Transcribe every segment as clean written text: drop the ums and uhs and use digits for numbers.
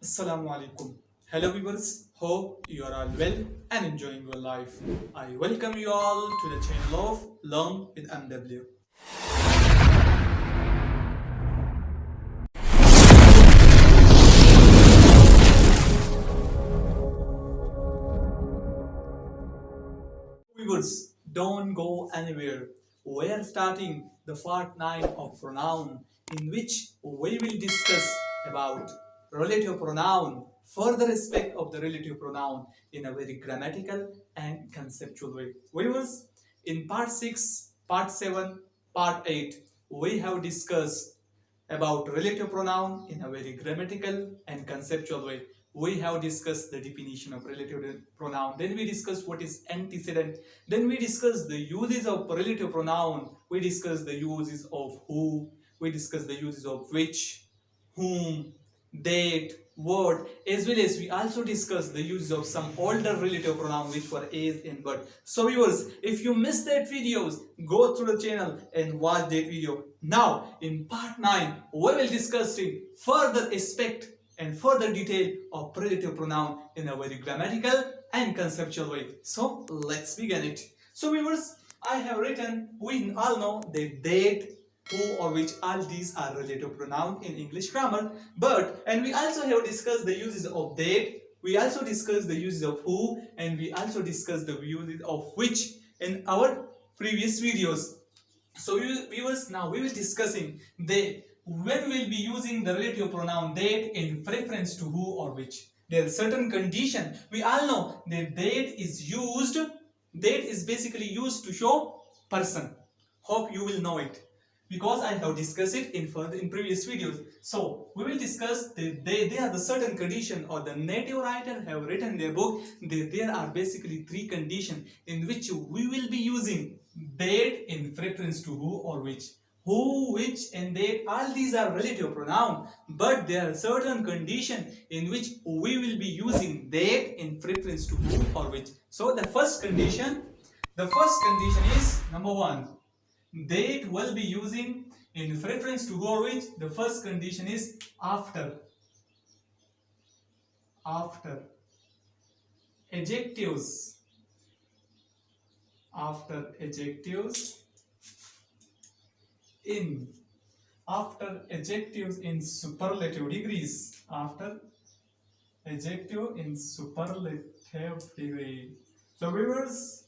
Assalamu alaikum. Hello viewers, hope you are all well and enjoying your life. I welcome you all to the channel of Learn with MW. Viewers, don't go anywhere. We are starting the part 9 of pronoun, in which we will discuss about relative pronoun, further aspect of the relative pronoun in a very grammatical and conceptual way. Viewers, in part 6, part 7, part 8, we have discussed about relative pronoun in a very grammatical and conceptual way. We have discussed the definition of relative pronoun. Then we discussed what is antecedent. Then we discussed the uses of relative pronoun. We discussed the uses of who. We discussed the uses of which, whom, that, what, as well as we also discussed the uses of some older relative pronoun which were as and but. So viewers, if you missed that videos, go through the channel and watch that video. Now in part 9, we will discuss further aspect and further detail of relative pronoun in a very grammatical and conceptual way. So let's begin it. So viewers, I have written, we all know that, who or which, all these are relative pronoun in English grammar. And we also have discussed the uses of that, we also discussed the uses of who, and we also discussed the uses of which in our previous videos. So viewers, now we will discussing that when we will be using the relative pronoun that in preference to who or which. There is certain condition. We all know that that is basically used to show person. Hope you will know it, because I have discussed it in previous videos. So we will discuss that they are the certain condition, or the native writer have written in their book that there are basically three conditions in which we will be using that in preference to who or which. Who, which and that, all these are relative pronoun, but there are certain conditions in which we will be using that in preference to who or which. So the first condition is number 1. That will be using in preference to who or which. The first condition is after adjectives, in superlative degrees, So viewers,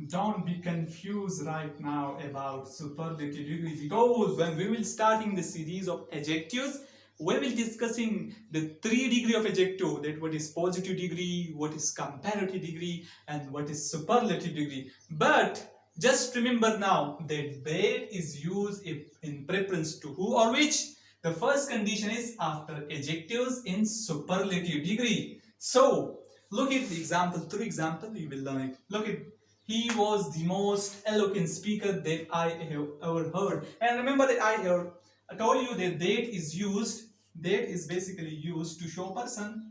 don't be confused right now about superlative degree, because when we will starting the series of adjectives, we will discussing the 3 degree of adjective, that what is positive degree, what is comparative degree, and what is superlative degree. But just remember now that is used in preference to who or which. The first condition is after adjectives in superlative degree. So look at the example. Through example you will learn it. Look at, he was the most eloquent speaker that I have ever heard. And remember that I told you that that is basically used to show person.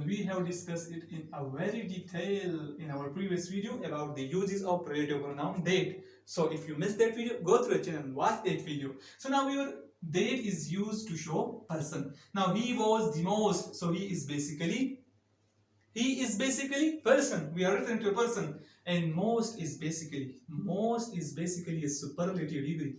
We have discussed it in a very detail in our previous video about the uses of relative pronoun that. So if you missed that video, go through the channel and watch that video. So now that is used to show person. Now he was the most, so he is basically person. We are referring to a person. And most is basically a superlative degree.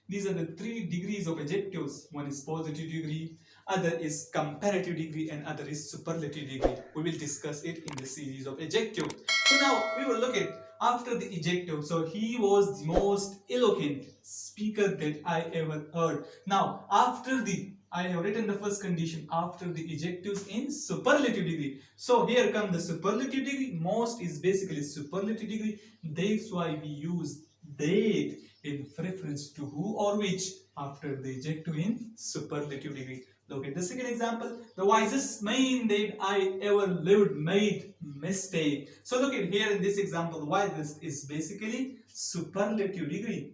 These are the 3 degrees of adjectives. One is positive degree, other is comparative degree, and other is superlative degree. We will discuss it in the series of adjective. So now we will look at after the adjective. So he was the most eloquent speaker that I ever heard. Now I have written the first condition after the adjectives in superlative degree. So here comes the superlative degree. Most is basically superlative degree. That's why we use that in preference to who or which after the adjective in superlative degree. Look at the second example. The wisest man that I ever lived made mistake. So look at here in this example, wisest is basically superlative degree.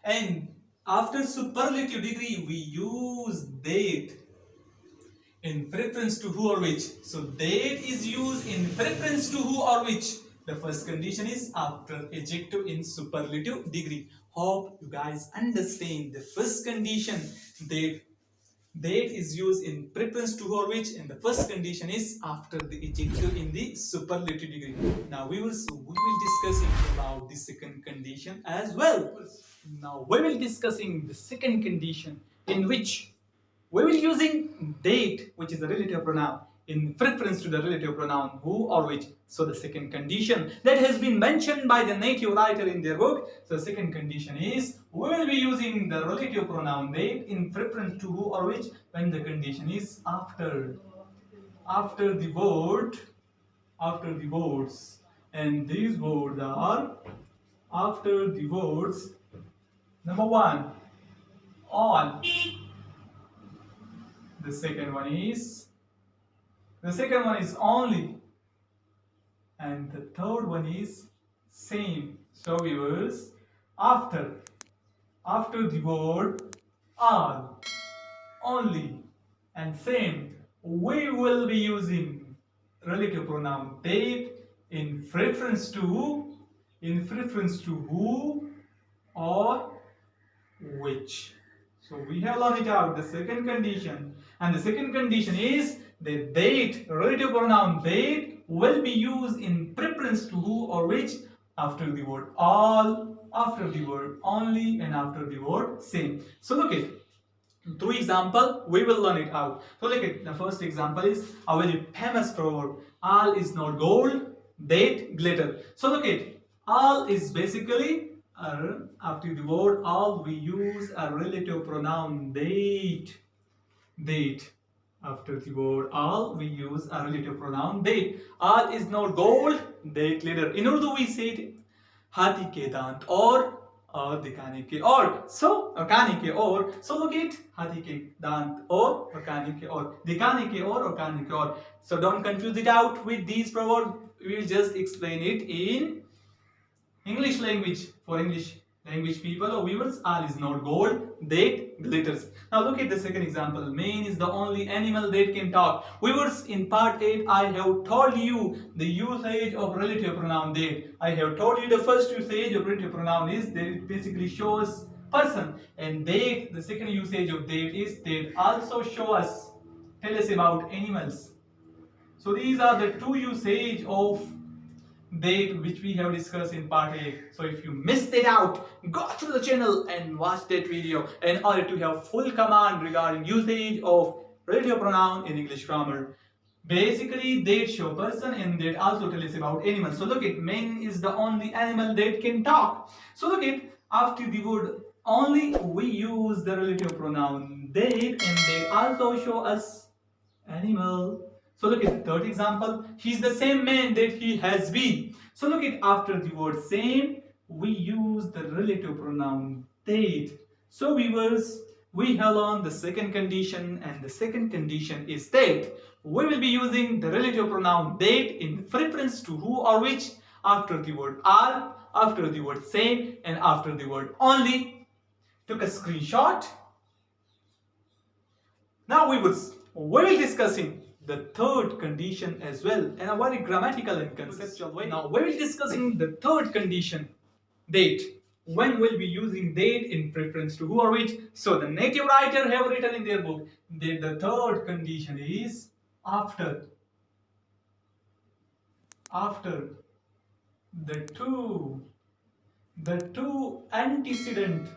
And after superlative degree, we use that in preference to who or which. So that is used in preference to who or which. The first condition is after adjective in superlative degree. Hope you guys understand the first condition, that is used in preference to or which, and the first condition is after the adjective in the superlative degree. Now we will discussing about the second condition as well. Now we will discussing the second condition, in which we will using date, which is a relative pronoun, in preference to the relative pronoun who or which. So the second condition that has been mentioned by the native writer in their book. So the second condition is we will be using the relative pronoun date in preference to who or which when the condition is after the word, after the words, and these words are after the words. Number one, all. The second one is only, and the third one is same. So viewers, after the word all, only, and same, we will be using relative pronoun date in preference to who or which. So we have learned it out, the second condition. And the second condition is the date, relative pronoun date, will be used in preference to who or which after the word all, after the word only, and after the word same. So look at through example, we will learn it out. So look at the first example is a very famous proverb. All is not gold, date glitter. So look at all is basically after the word all we use a relative pronoun date. After the word all we use a relative pronoun date. All is not gold, date glitter. In Urdu we say it हाथी के दांत और दिखाने के और. So काने के और. So look at हाथी के दांत और काने के और, दिखाने के और काने के और. So don't confuse it out with these proverbs. We will just explain it in English language for English language people or viewers. All is not gold, that glitters. Now look at the second example. Man is the only animal that can talk. Viewers, in part 8 I have told you the usage of relative pronoun that. I have told you the first usage of relative pronoun is that it basically shows person, and that, the second usage of that is that also show us, tell us about animals. So these are the two usage of date which we have discussed in part 8. So if you missed it out, go to the channel and watch that video in order to have full command regarding usage of relative pronoun in English grammar. Basically, they show person and that also tell us about animals. So look at, man is the only animal that can talk. So look at, after the word only we use the relative pronoun that, and they also show us animal. So look at the third example. He is the same man that he has been. So look at, after the word same we use the relative pronoun that. So viewers, we have learned the second condition, and the second condition is that we will be using the relative pronoun that in preference to who or which after the word all, after the word same, and after the word only. Took a screenshot. Now we will be discussing the third condition as well in a very grammatical and conceptual way. Now we will be discussing the third condition, that. When we'll be using that in preference to who or which. So the native writer have written in their book that the third condition is after the two antecedent.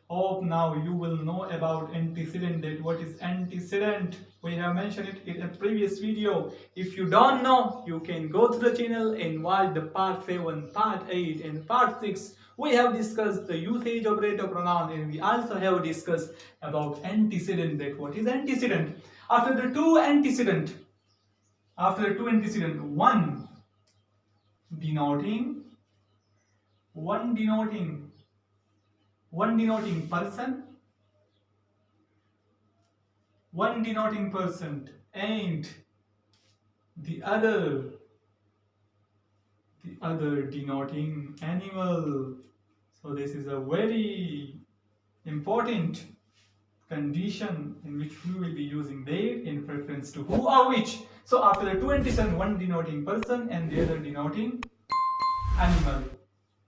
Hope now you will know about antecedent, that what is antecedent. We have mentioned it in a previous video. If you don't know, you can go to the channel and watch the part 7, part 8 and part 6. We have discussed the usage of relative pronoun, and we also have discussed about antecedent, that what is antecedent. After the two antecedent, one denoting person, and the other denoting animal. So this is a very important condition in which we will be using that in preference to who or which. So after the two antecedent, one denoting person and the other denoting animal.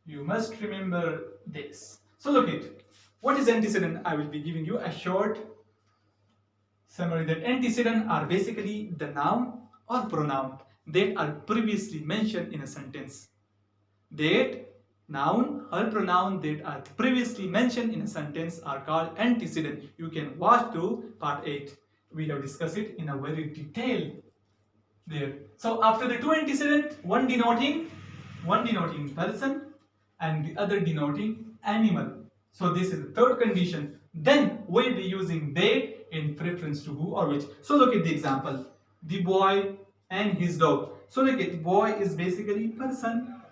You must remember this. So look it. What is antecedent? I will be giving you a short summary that antecedent are basically the noun or pronoun that are previously mentioned in a sentence. That noun or pronoun that are previously mentioned in a sentence are called antecedent. You can watch to part 8. We have discussed it in a very detail there. So after the two antecedent, one denoting person and the other denoting animal. So this is the third condition. Then we'll be using they in preference to who or which. So look at the example. The boy and his dog. So look at, boy is basically person.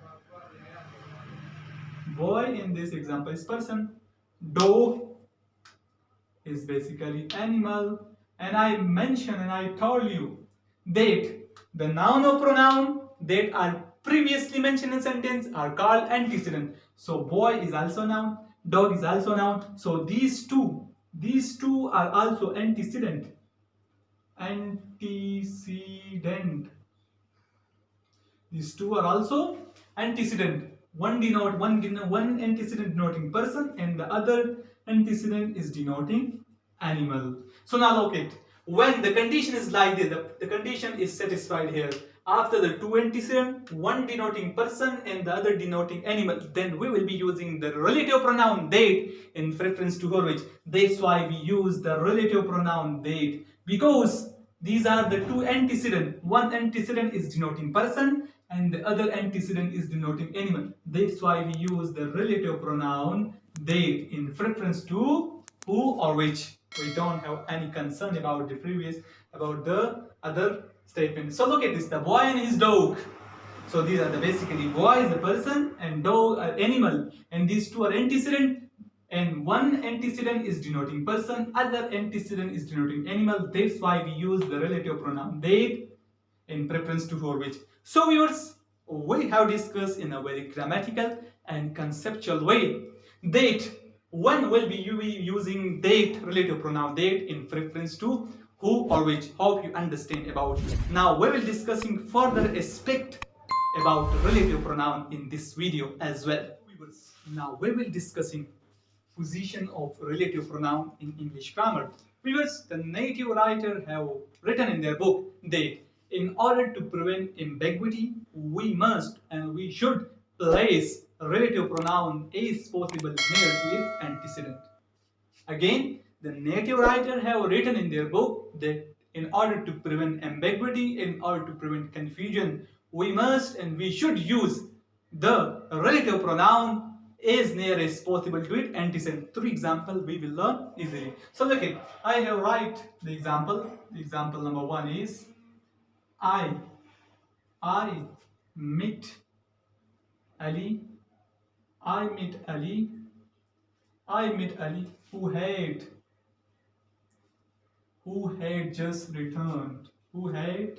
Boy in this example is person. Dog is basically animal. And I mentioned and I told you that the noun or pronoun that are previously mentioned in sentence are called antecedent. So boy is also noun, dog is also noun. So these two are also antecedent. Antecedent. These two are also antecedent. One antecedent denoting person and the other antecedent is denoting animal. So now look at, when the condition is like this, the condition is satisfied here. After the two antecedent, one denoting person and the other denoting animal, then we will be using the relative pronoun that in preference to her which. That's why we use the relative pronoun that, because these are the two antecedent. One antecedent is denoting person and the other antecedent is denoting animal. That's why we use the relative pronoun they in preference to who or which. We don't have any concern about the previous, about the other statement. So look at this, the boy and his dog. So these are the basically, boy is the person and dog are animal, and these two are antecedent, and one antecedent is denoting person, other antecedent is denoting animal. That's why we use the relative pronoun they in preference to who or which. So viewers, we have discussed in a very grammatical and conceptual way that one will be using that relative pronoun that in preference to who or which. Hope you understand about it. Now we will discussing further aspect about relative pronoun in this video as well. Now we will discussing position of relative pronoun in English grammar. Viewers, the native writer have written in their book that in order to prevent ambiguity, we must and we should place relative pronoun as possible near to its antecedent. Again, the native writer have written in their book that in order to prevent ambiguity, in order to prevent confusion, we must and we should use the relative pronoun as near as possible to its antecedent. Through example, we will learn easily. So look at, I have write the example. The example number 1 is I meet Ali. I meet Ali who had just returned. Who had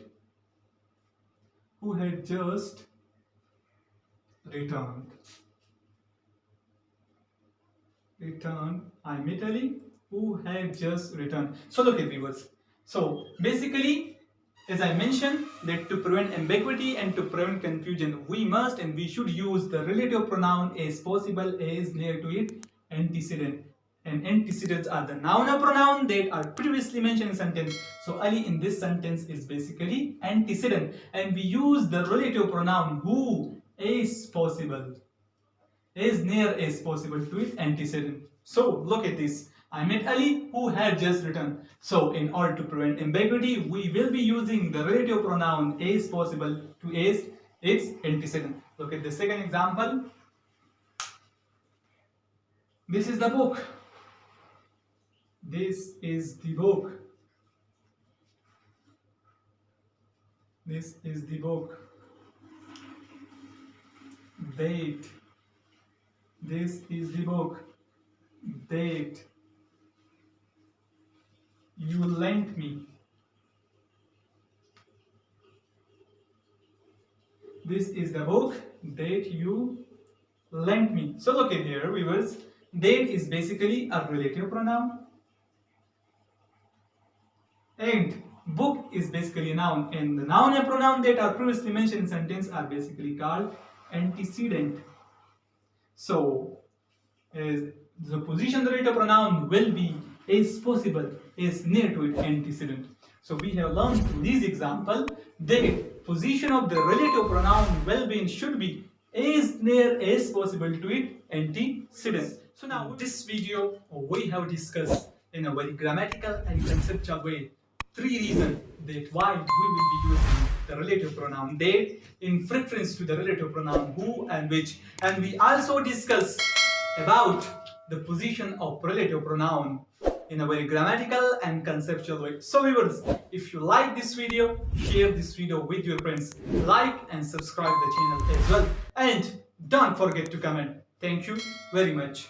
just returned. I met Ali who had just returned. So look at viewers. So basically, as I mentioned, that to prevent ambiguity and to prevent confusion, we must and we should use the relative pronoun as possible as near to its antecedent. And antecedents are the noun or pronoun that are previously mentioned in sentence. So Ali in this sentence is basically antecedent, and we use the relative pronoun who as possible, as near as possible to its antecedent. So look at this. I met Ali who had just returned. So in order to prevent ambiguity, we will be using the relative pronoun as possible to as its antecedent. Look at the second example. This is the book. This is the book. This is the book. That. This is the book that you lent me. This is the book that you lent me. So look at here, viewers. That is basically a relative pronoun, and Book is basically a noun, and the noun and pronoun that are previously mentioned in sentence are basically called antecedent. So, is the position the relative pronoun will be as possible as near to its antecedent. So we have learned through this example that position of the relative pronoun will be and should be as near as possible to its antecedent. So now in this video we have discussed in a very grammatical and conceptual way 3 reasons that why we will be using the relative pronoun that in preference to the relative pronoun who and which, and we also discuss about the position of relative pronoun in a very grammatical and conceptual way. So viewers, if you like this video, share this video with your friends, like and subscribe the channel as well, and don't forget to comment. Thank you very much.